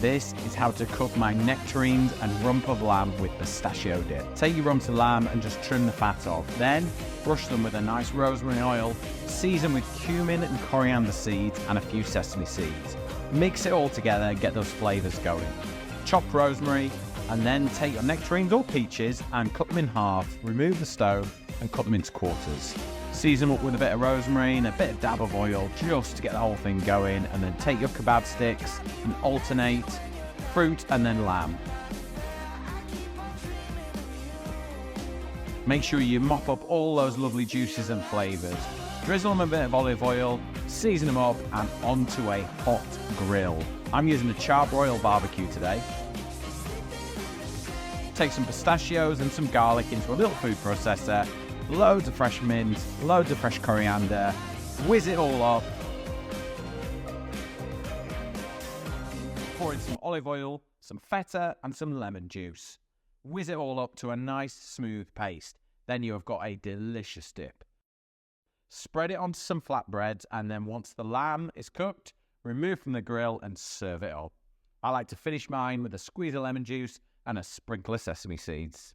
This is how to cook my nectarines and rump of lamb with pistachio dip. Take your rumps of lamb and just trim the fat off. Then brush them with a nice rosemary oil, season with cumin and coriander seeds and a few sesame seeds. Mix it all together and get those flavors going. Chop rosemary and then take your nectarines or peaches and cut them in half, remove the stone and cut them into quarters. Season up with a bit of rosemary and a bit of dab of oil just to get the whole thing going, and then take your kebab sticks and alternate fruit and then lamb. Make sure you mop up all those lovely juices and flavours. Drizzle them a bit of olive oil, season them up and onto a hot grill. I'm using a charbroil barbecue today. Take some pistachios and some garlic into a little food processor. Loads of fresh mint, loads of fresh coriander, whiz it all up. Pour in some olive oil, some feta and some lemon juice. Whiz it all up to a nice smooth paste. Then you have got a delicious dip. Spread it onto some flatbreads and then once the lamb is cooked, remove from the grill and serve it up. I like to finish mine with a squeeze of lemon juice and a sprinkle of sesame seeds.